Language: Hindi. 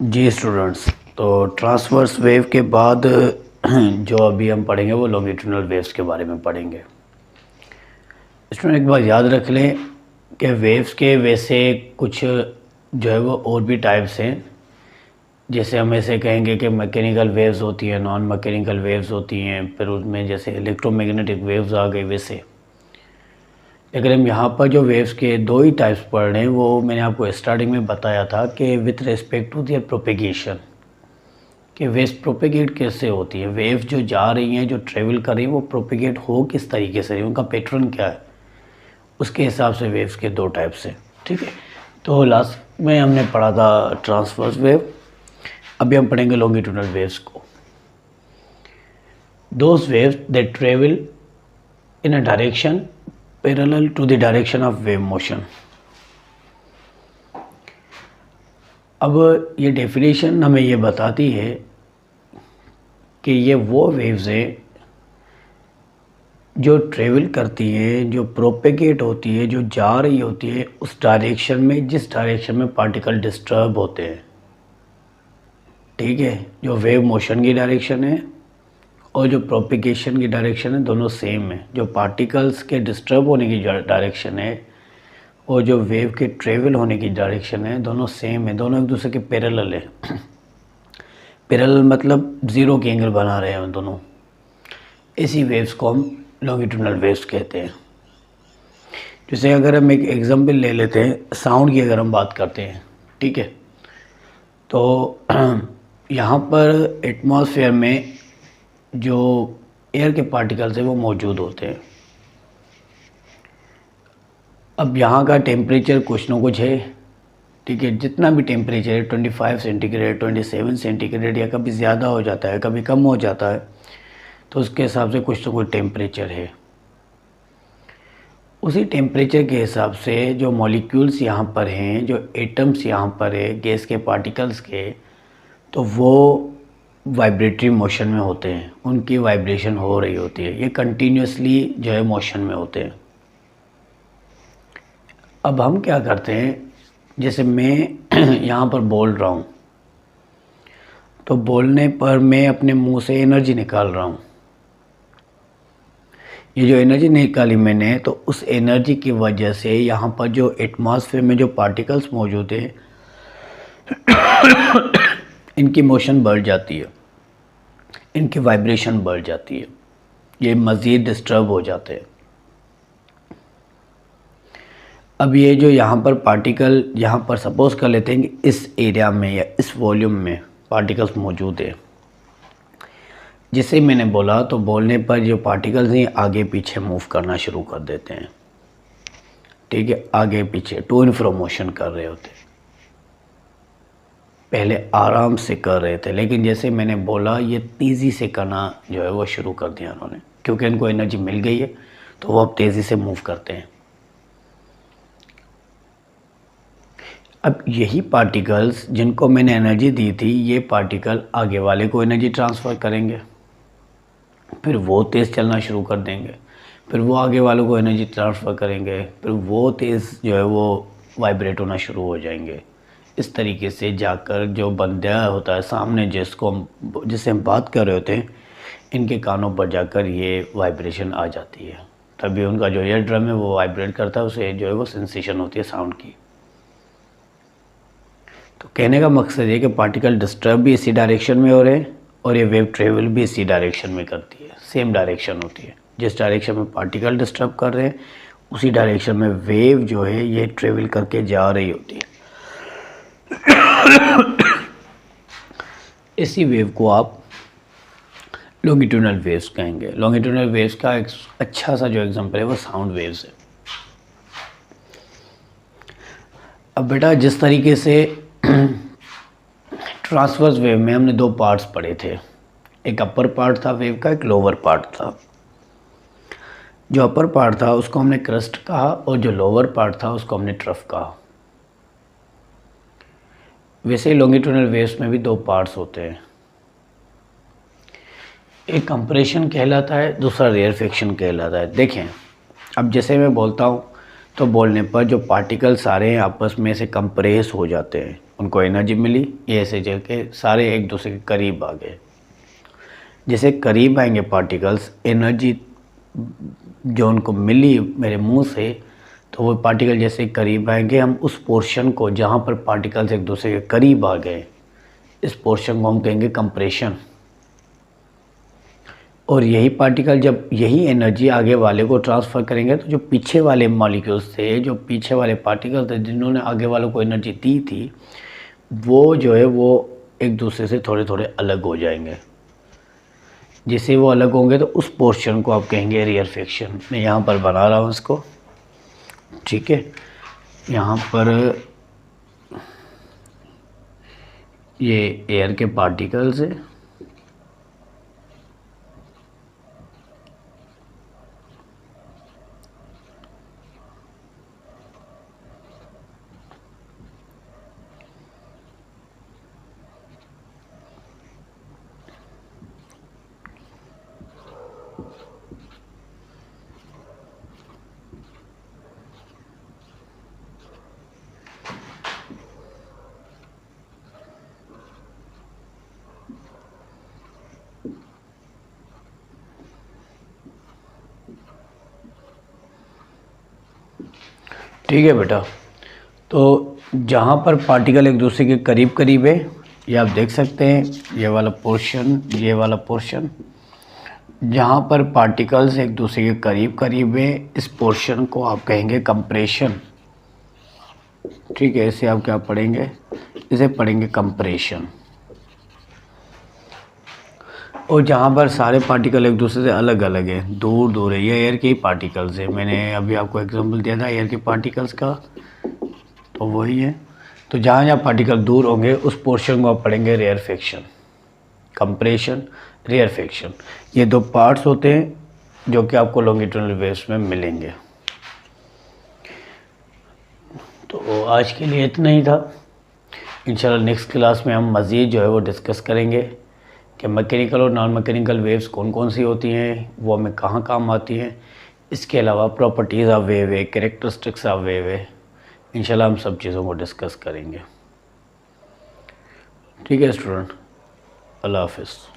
जी स्टूडेंट्स, तो ट्रांसवर्स वेव के बाद जो अभी हम पढ़ेंगे वो लॉन्गिट्यूडनल वेव्स के बारे में पढ़ेंगे। स्टूडेंट एक बार याद रख लें कि वेव्स के वैसे कुछ जो है वो और भी टाइप्स हैं। जैसे हम ऐसे कहेंगे कि मैकेनिकल वेव्स होती हैं, नॉन मैकेनिकल वेव्स होती हैं, फिर उसमें जैसे इलेक्ट्रोमैग्नेटिक वेव्स आ गई वैसे। लेकिन हम यहाँ पर जो वेव्स के दो ही टाइप्स पढ़ रहे हैं वो मैंने आपको स्टार्टिंग में बताया था कि with respect to their propagation, कि वेव्स प्रोपेगेट कैसे होती है। वेव्स जो जा रही हैं, जो ट्रेवल कर रही हैं, वो प्रोपेगेट हो किस तरीके से, उनका पैटर्न क्या है, उसके हिसाब से वेव्स के दो टाइप्स हैं। ठीक है, तो लास्ट में हमने पढ़ा था ट्रांसवर्स वेव, अभी हम पढ़ेंगे लॉन्गिट्यूडनल वेव्स को। Those waves that travel in a direction parallel to the direction of wave motion. अब ये डेफिनेशन हमें ये बताती है कि ये वो वेव्स हैं जो ट्रेवल करती हैं, जो प्रोपेगेट होती है, जो जा रही होती है उस डायरेक्शन में जिस डायरेक्शन में पार्टिकल डिस्टर्ब होते हैं। ठीक है, जो वेव मोशन की डायरेक्शन है और जो प्रोपेगेशन की डायरेक्शन है दोनों सेम है। जो पार्टिकल्स के डिस्टर्ब होने की डायरेक्शन है और जो वेव के ट्रेवल होने की डायरेक्शन है दोनों सेम है, दोनों एक दूसरे के पैरेलल है। पैरेलल मतलब ज़ीरो के एंगल बना रहे हैं दोनों। इसी वेव्स को हम लॉन्गिट्यूडनल वेव्स कहते हैं। जैसे अगर हम एक एग्जांपल ले लेते हैं, साउंड की अगर हम बात करते हैं, ठीक है, तो यहाँ पर एटमॉस्फेयर में जो एयर के पार्टिकल्स हैं वो मौजूद होते हैं। अब यहाँ का टेम्परेचर कुछ ना कुछ है, ठीक है, जितना भी टेम्परेचर है 25 सेंटीग्रेड, 27 सेंटीग्रेड, या कभी ज़्यादा हो जाता है, कभी कम हो जाता है, तो उसके हिसाब से कुछ ना कुछ टेम्परेचर है। उसी टेम्परेचर के हिसाब से जो मॉलिक्यूल्स यहाँ पर हैं, जो एटम्स यहाँ पर है गैस के पार्टिकल्स के, तो वो वाइब्रेटरी मोशन में होते हैं, उनकी वाइब्रेशन हो रही होती है, ये कंटिन्यूसली जो है मोशन में होते हैं। अब हम क्या करते हैं, जैसे मैं यहाँ पर बोल रहा हूँ तो बोलने पर मैं अपने मुंह से एनर्जी निकाल रहा हूँ। ये जो एनर्जी निकाली मैंने, तो उस एनर्जी की वजह से यहाँ पर जो एटमॉस्फेयर में जो पार्टिकल्स मौजूद हैं इनकी मोशन बढ़ जाती है, इनकी वाइब्रेशन बढ़ जाती है, ये मज़ीद डिस्टर्ब हो जाते हैं। अब ये जो यहाँ पर पार्टिकल, यहाँ पर सपोज़ कर लेते हैं कि इस एरिया में या इस वॉल्यूम में पार्टिकल्स मौजूद है, जिसे मैंने बोला, तो बोलने पर जो पार्टिकल्स हैं आगे पीछे मूव करना शुरू कर देते हैं। ठीक है, आगे पीछे टू एंड फ्रो मोशन कर रहे होते हैं। पहले आराम से कर रहे थे, लेकिन जैसे मैंने बोला ये तेज़ी से करना जो है वो शुरू कर दिया उन्होंने, क्योंकि इनको एनर्जी मिल गई है तो वो अब तेज़ी से मूव करते हैं। अब यही पार्टिकल्स जिनको मैंने एनर्जी दी थी, ये पार्टिकल आगे वाले को एनर्जी ट्रांसफ़र करेंगे, फिर वो तेज़ चलना शुरू कर देंगे, फिर वो आगे वालों को एनर्जी ट्रांसफ़र करेंगे, फिर वो तेज़ जो है वो वाइब्रेट होना शुरू हो जाएंगे। इस तरीके से जाकर जो बंदा होता है सामने, जिससे हम बात कर रहे होते हैं, इनके कानों पर जाकर ये वाइब्रेशन आ जाती है, तभी उनका जो ईयर ड्रम है वो वाइब्रेट करता है, उसे जो है वो सेंसेशन होती है साउंड की। तो कहने का मकसद है कि पार्टिकल डिस्टर्ब भी इसी डायरेक्शन में हो रहे हैं और ये वेव ट्रेवल भी इसी डायरेक्शन में करती है, सेम डायरेक्शन होती है। जिस डायरेक्शन में पार्टिकल डिस्टर्ब कर रहे हैं उसी डायरेक्शन में वेव जो है ये ट्रेवल करके जा रही होती है। इसी वेव को आप लॉन्गिट्यूडनल वेव्स कहेंगे। लॉन्गिट्यूडनल वेव्स का एक अच्छा सा जो एग्जांपल है वो साउंड वेव्स है। अब बेटा, जिस तरीके से ट्रांसवर्स वेव में हमने दो पार्ट्स पढ़े थे, एक अपर पार्ट था वेव का, एक लोअर पार्ट था। जो अपर पार्ट था उसको हमने क्रस्ट कहा और जो लोअर पार्ट था उसको हमने ट्रफ कहा। वैसे ही लॉन्गिट्यूडनल वेव्स में भी दो पार्ट्स होते हैं, एक कंप्रेशन कहलाता है, दूसरा रेयरफेक्शन कहलाता है। देखें, अब जैसे मैं बोलता हूँ तो बोलने पर जो पार्टिकल सारे हैं आपस में से कंप्रेस हो जाते हैं, उनको एनर्जी मिली, ये ऐसे चल के सारे एक दूसरे के करीब आ गए। जैसे करीब आएंगे पार्टिकल्स, एनर्जी जो उनको मिली मेरे मुंह से, तो वो पार्टिकल जैसे करीब आएंगे, हम उस पोर्शन को जहाँ पर पार्टिकल्स एक दूसरे के करीब आ गए, इस पोर्शन को हम कहेंगे कंप्रेशन। और यही पार्टिकल जब यही एनर्जी आगे वाले को ट्रांसफ़र करेंगे, तो जो पीछे वाले मॉलिक्यूल्स थे, जो पीछे वाले पार्टिकल थे जिन्होंने आगे वालों को एनर्जी दी थी, वो जो है वो एक दूसरे से थोड़े थोड़े अलग हो जाएंगे। जैसे वो अलग होंगे तो उस पोर्शन को आप कहेंगे रेयरफेक्शन। मैं यहाँ पर बना रहा हूँ इसको, ठीक है। यहाँ पर ये एयर के पार्टिकल्स है, ठीक है बेटा। तो जहाँ पर पार्टिकल एक दूसरे के करीब करीब है, ये आप देख सकते हैं, ये वाला पोर्शन, ये वाला पोर्शन, जहाँ पर पार्टिकल्स एक दूसरे के करीब करीब है, इस पोर्शन को आप कहेंगे कंप्रेशन। ठीक है, इसे आप क्या पढ़ेंगे, इसे पढ़ेंगे कंप्रेशन। और जहाँ पर सारे पार्टिकल एक दूसरे से अलग अलग है, दूर दूर है, ये एयर के ही पार्टिकल्स है। मैंने अभी आपको एग्जांपल दिया था एयर के पार्टिकल्स का, तो वही है। तो जहाँ जहाँ पार्टिकल दूर होंगे उस पोर्शन को आप पढ़ेंगे रेयरफेक्शन, कंप्रेशन, रेयरफेक्शन। ये दो पार्ट्स होते हैं जो कि आपको लॉन्गिट्यूडिनल वेव्स में मिलेंगे। तो आज के लिए इतना ही था। इंशाल्लाह नेक्स्ट क्लास में हम मज़ीद जो है वो डिस्कस करेंगे कि मैकेनिकल और नॉन मैकेनिकल वेव्स कौन कौन सी होती हैं, वो हमें कहाँ काम आती हैं। इसके अलावा प्रॉपर्टीज़ ऑफ वेव है, कैरेक्टरिस्टिक्स ऑफ वेव है, इंशाल्लाह हम सब चीज़ों को डिस्कस करेंगे। ठीक है स्टूडेंट, अल्लाह हाफ़िज़।